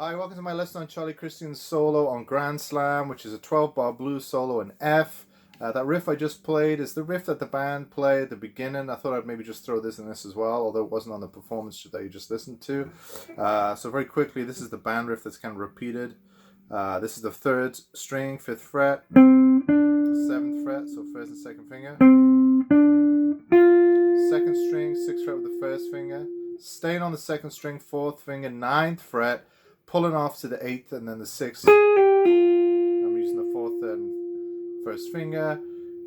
Hi, welcome to my lesson on Charlie Christian's solo on Grand Slam, which is a 12-bar blues solo in F. That riff I just played is the riff that the band played at the beginning. I thought I'd maybe just throw this in this as well, although it wasn't on the performance that you just listened to. So very quickly, this is the band riff that's kind of repeated. This is the 3rd string, 5th fret, 7th fret, so 1st and 2nd finger. 2nd string, 6th fret with the 1st finger. Staying on the 2nd string, 4th finger, 9th fret. Pulling off to the 8th and then the 6th. I'm using the 4th and 1st finger.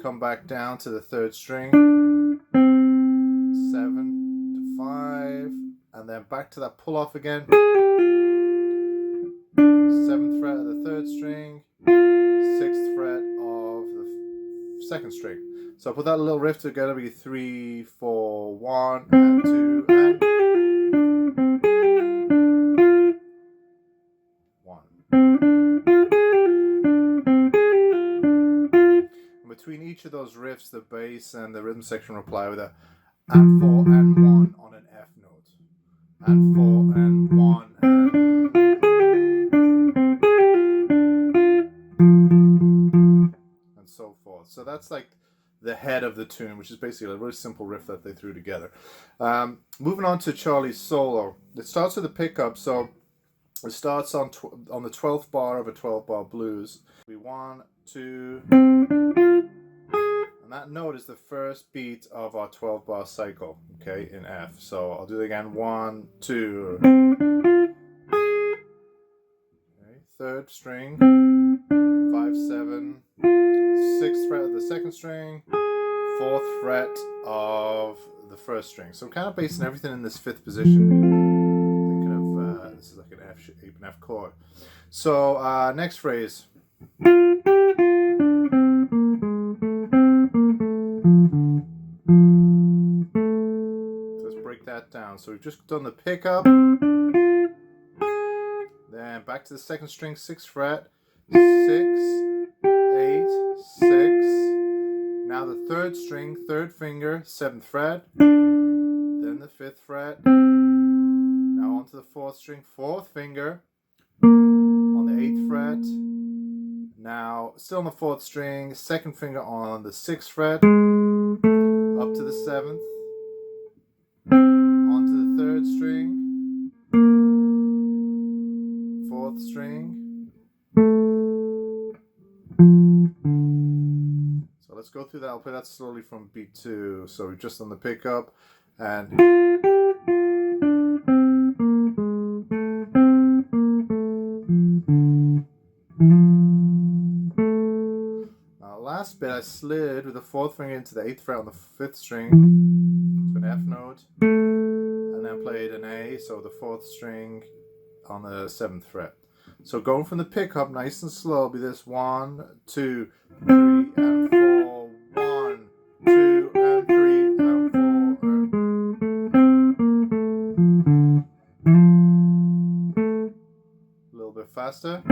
Come back down to the 3rd string. 7 to 5. And then back to that pull off again. 7th fret of the 3rd string. 6th fret of the 2nd string. So I put that little riff together, be 3, 4, 1, and 2, and between each of those riffs, the bass and the rhythm section reply with a and 4 and 1 on an F note, and 4 and 1 and so forth. So that's like the head of the tune, which is basically a really simple riff that they threw together. Moving on to Charlie's solo. It starts with a pickup, so it starts on the 12th bar of a 12-bar blues. We 1, 2, and that note is the first beat of our 12-bar cycle, okay, in F. So I'll do it again. 1, 2. Okay, 3rd string, 5, 7, 6th fret of the 2nd string, 4th fret of the 1st string. So kind of basing everything in this 5th position. This is like an F shape, an F chord. So next phrase. Let's break that down. So we've just done the pickup. Then back to the 2nd string, 6th fret. 6, 8, 6. Now the 3rd string, 3rd finger, 7th fret. Then the 5th fret. Now onto the 4th string, 4th finger, on the 8th fret. Now still on the 4th string, 2nd finger on the 6th fret, up to the 7th, onto the 3rd string, 4th string. So let's go through that. I'll play that slowly from beat 2. So we're just on the pickup and last bit I slid with the 4th finger into the 8th fret on the 5th string to an F note, and then played an A, so the 4th string on the 7th fret. So going from the pickup nice and slow, be this 1, 2, 3, and 4, 1, 2, and 3, and 4. A little bit faster.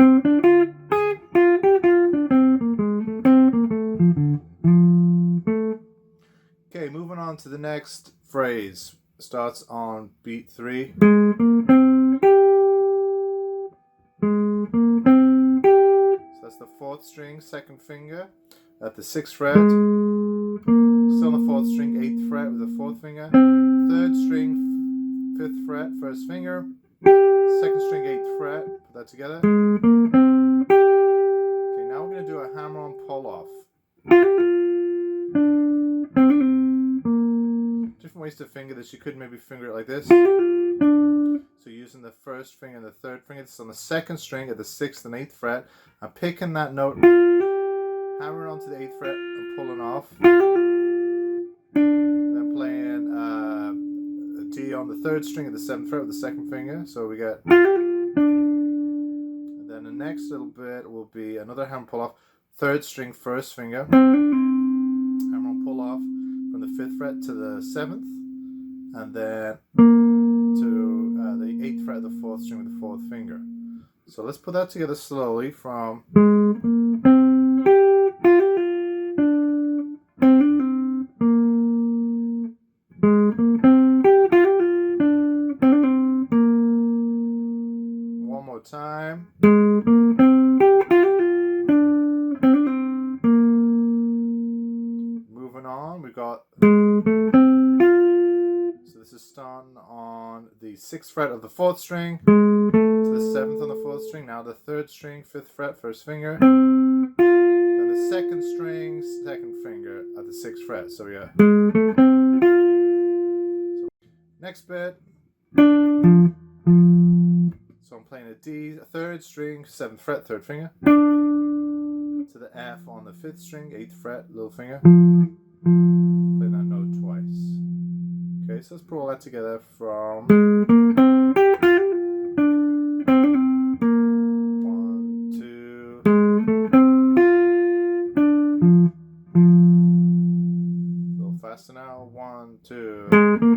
Okay, moving on to the next phrase. Starts on beat 3. So that's the 4th string, 2nd finger at the 6th fret. Still on the 4th string, 8th fret with the 4th finger. 3rd string, 5th fret, 1st finger. 2nd string, 8th fret. Put that together. Okay, now we're going to do a hammer-on pull-off. Different ways to finger this. You could maybe finger it like this. So using the 1st finger and the 3rd finger. This is on the 2nd string at the 6th and 8th fret. I'm picking that note, hammering onto the 8th fret and pulling off. And then playing a D on the 3rd string of the 7th fret with the 2nd finger. So we get, and then the next little bit will be another hammer pull off, 3rd string 1st finger, hammer on pull off from the 5th fret to the 7th, and then to the 8th fret of the 4th string with the 4th finger. So let's put that together slowly from one more time. Moving on, we got, so this is starting on the 6th fret of the 4th string to the 7th on the 4th string, now the 3rd string, 5th fret, 1st finger, then the 2nd string, 2nd finger at the 6th fret. So we got, next bit, so I'm playing a D, a 3rd string, 7th fret, 3rd finger, to the F on the 5th string, 8th fret, little finger, play that note twice. Okay, so let's put all that together from 1, 2, a little faster now, 1, 2, 1,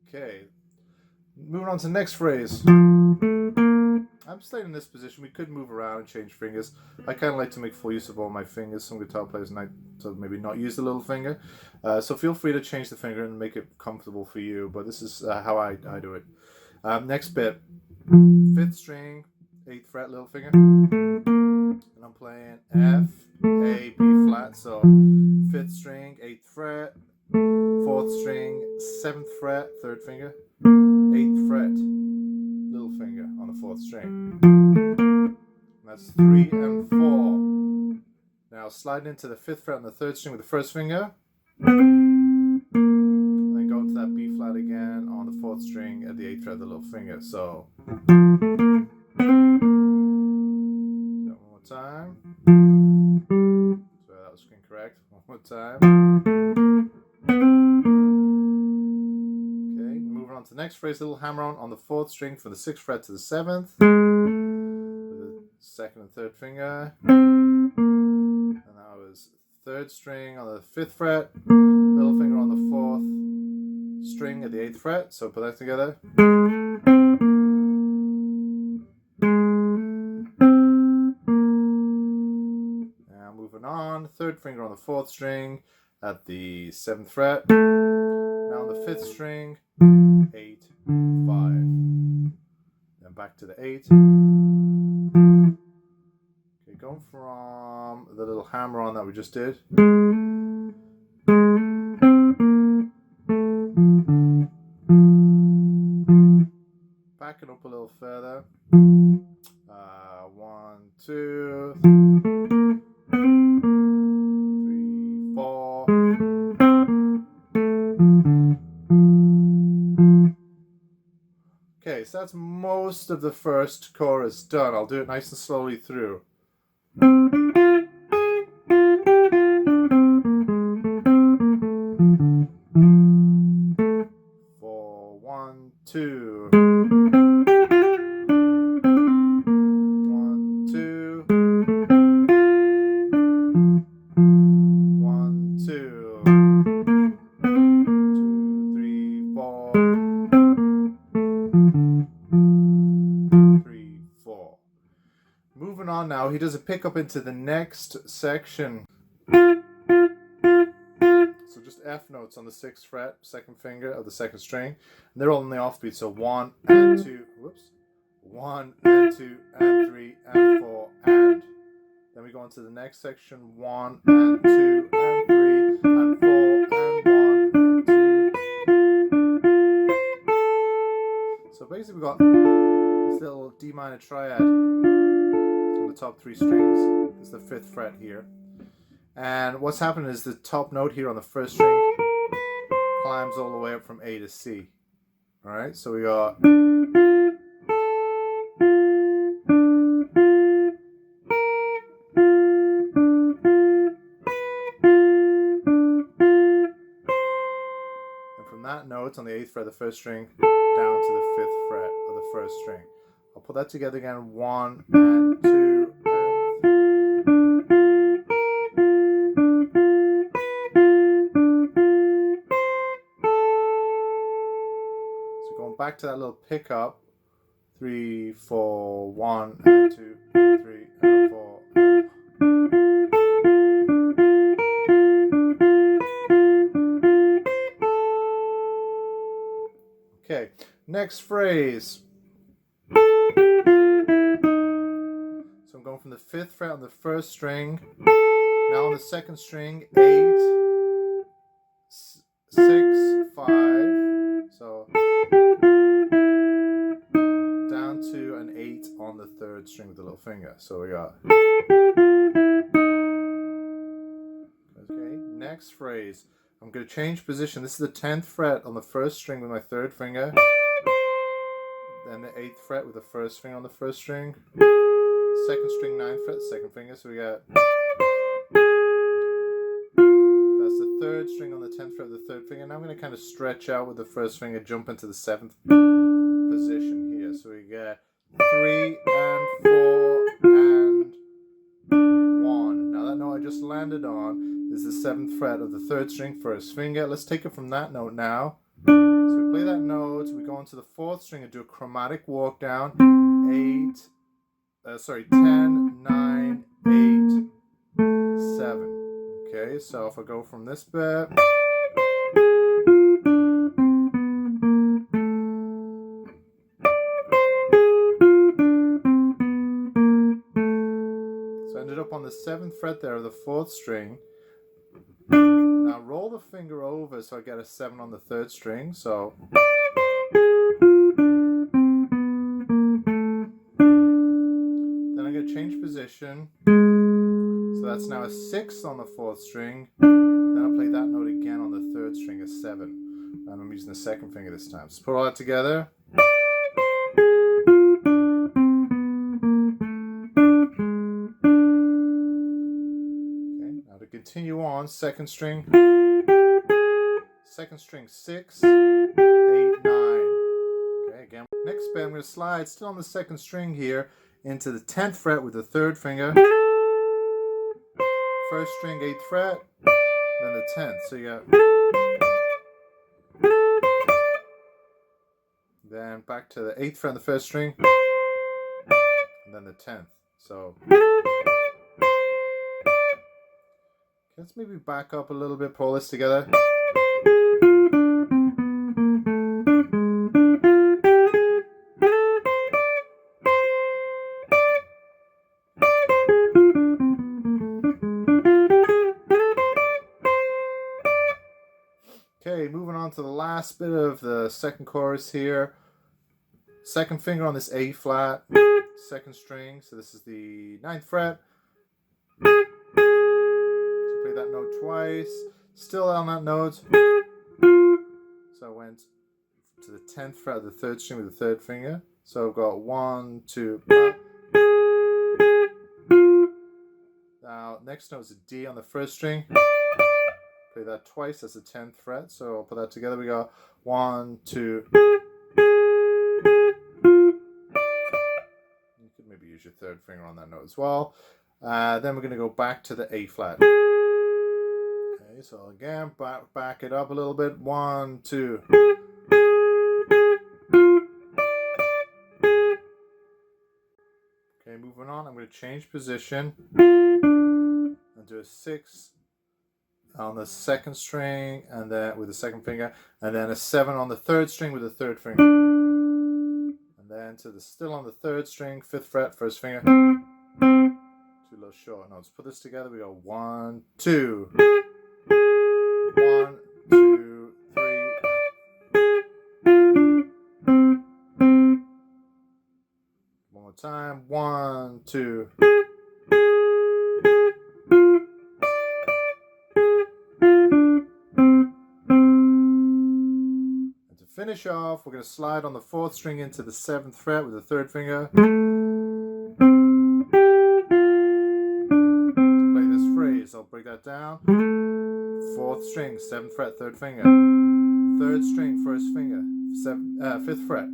2. Okay, moving on to the next phrase. I'm staying in this position. We could move around and change fingers. I kind of like to make full use of all my fingers. Some guitar players like to maybe not use the little finger. So feel free to change the finger and make it comfortable for you. But this is how I do it. Next bit. 5th string, 8th fret, little finger. And I'm playing F, A, B flat. So 5th string, 8th fret. 4th string, 7th fret, 3rd finger. 8th fret, little finger on the 4th string. And that's 3 and 4. Now sliding into the 5th fret on the 3rd string with the 1st finger, and then go into that B flat again on the 4th string at the 8th fret of the little finger. So one more time. So that was incorrect. One more time. On to the next phrase, little hammer on the 4th string from the 6th fret to the 7th, with the 2nd and 3rd finger, and that was 3rd string on the 5th fret, little finger on the 4th string at the 8th fret. So put that together. Now moving on, 3rd finger on the 4th string at the 7th fret, now on the 5th string, 8, 5, then back to the 8. Okay, going from the little hammer on that we just did. Back it up a little further. 1, 2, 3, 4. Okay, so that's most of the first chorus done. I'll do it nice and slowly through. 4, 1, 2. 1, 2. 1, 2. 2, 3, 4. 3, 4. Moving on now, he does a pickup into the next section. So just F notes on the 6th fret, 2nd finger of the 2nd string. And they're all in the offbeat, so 1 and 2, whoops. 1 and 2 and 3 and 4 and. Then we go into the next section, 1 and 2 and 3 and 4 and 1 and 2. So basically we got this little D minor triad on the top 3 strings. This is the 5th fret here. And what's happening is the top note here on the 1st string climbs all the way up from A to C. Alright, so we got notes on the 8th fret of the first string down to the 5th fret of the first string. I'll put that together again. 1 and 2 So going back to that little pickup. 3, 4, 1 and 2, 3 and 4. Okay, next phrase. So I'm going from the 5th fret on the first string. Now on the second string, 8, 6, 5. So down to an 8 on the third string with the little finger. So we got. Okay, next phrase. I'm going to change position. This is the 10th fret on the first string with my third finger. Then the 8th fret with the first finger on the first string. Second string, 9th fret, second finger. So we got. That's the third string on the 10th fret with the third finger. Now I'm going to kind of stretch out with the first finger, jump into the 7th position here. So we get 3 and 4 and 1. Now that note I just landed on is the 7th fret of the third string, first finger. Let's take it from that note now. So we play that note, we go into the 4th string and do a chromatic walk down. 10, 9, 8, 7. Okay, so if I go from this bit. So I ended up on the 7th fret there of the 4th string. Now roll the finger over so I get a 7 on the third string. So then I'm going to change position. So that's now a 6 on the 4th string. Then I'll play that note again on the third string, a 7. And I'm using the second finger this time. So put all that together. Continue on, second string 6, 8, 9. Okay, again. Next bit, I'm going to slide still on the second string here into the 10th fret with the third finger. First string, 8th fret, then the 10th. So you got. Then back to the 8th fret on the first string, and then the 10th. So. Let's maybe back up a little bit, pull this together. Okay, moving on to the last bit of the second chorus here. Second finger on this A flat, second string, so this is the 9th fret. Play that note twice, still on that note. So I went to the 10th fret of the third string with the third finger. So I've got 1, 2. Now next note is a D on the first string. Play that twice, that's the 10th fret. So I'll put that together. We got 1, 2. You could maybe use your third finger on that note as well. Then we're going to go back to the A flat. Okay, so again, back it up a little bit. 1, 2. Okay, moving on. I'm going to change position and do a 6 on the second string, and then with the second finger, and then a 7 on the third string with the third finger, and then to the still on the third string, 5th fret, first finger. Two little short notes. Put this together. We go 1, 2, 1, 2, 3. One more time. 1, 2. And to finish off, we're going to slide on the 4th string into the 7th fret with the third finger. I'll break that down. 4th string, 7th fret, third finger. 3rd string, 1st finger, 5th fret.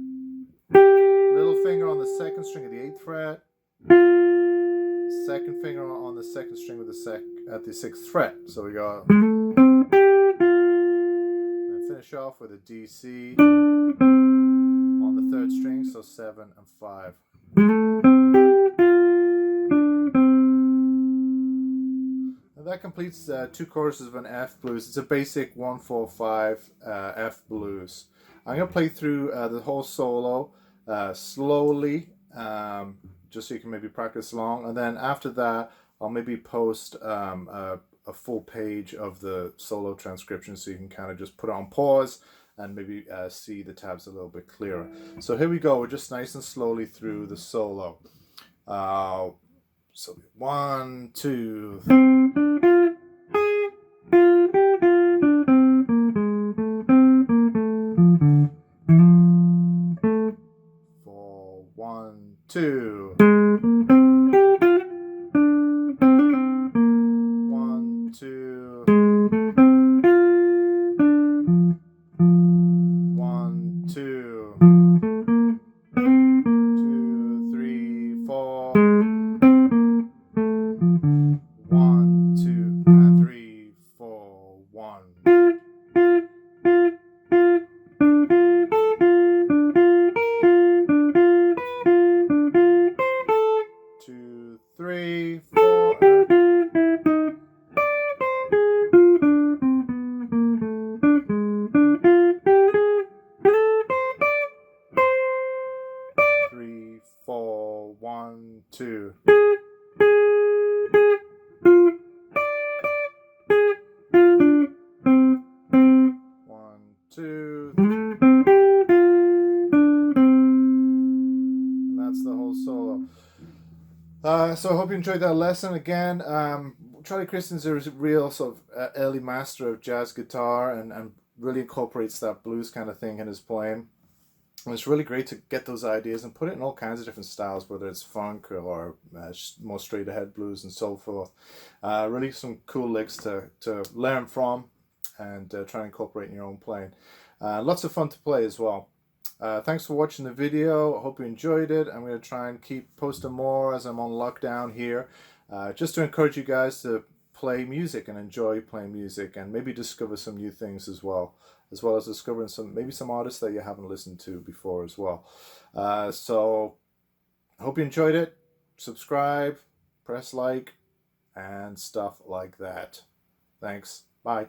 Little finger on the 2nd string of the 8th fret. 2nd finger on the 2nd string with at the 6th fret. So we go. And finish off with a D C on the 3rd string, so 7 and 5. And that completes 2 choruses of an F blues. It's a basic 1-4-5 F blues. I'm going to play through the whole solo slowly, just so you can maybe practice along. And then after that, I'll maybe post a full page of the solo transcription so you can kind of just put it on pause and maybe see the tabs a little bit clearer. So here we go. We're just nice and slowly through the solo. So 1, 2, 4, 1, 2. 1, 2. 1, 2. 2, 3, 4. 1, 2, and 3, 4, 1. 2, 3, 4. 3, 4, 1, 2. 1, 2. And that's the whole solo. So I hope you enjoyed that lesson. Again, Charlie Christian's a real sort of early master of jazz guitar and really incorporates that blues kind of thing in his playing. And it's really great to get those ideas and put it in all kinds of different styles, whether it's funk or more straight ahead blues and so forth. Really some cool licks to learn from and try and incorporate in your own playing. Lots of fun to play as well. Thanks for watching the video. I hope you enjoyed it. I'm going to try and keep posting more as I'm on lockdown here, just to encourage you guys to play music and enjoy playing music and maybe discover some new things as well as discovering maybe some artists that you haven't listened to before as well. So I hope you enjoyed it. Subscribe, press like, and stuff like that. Thanks. Bye.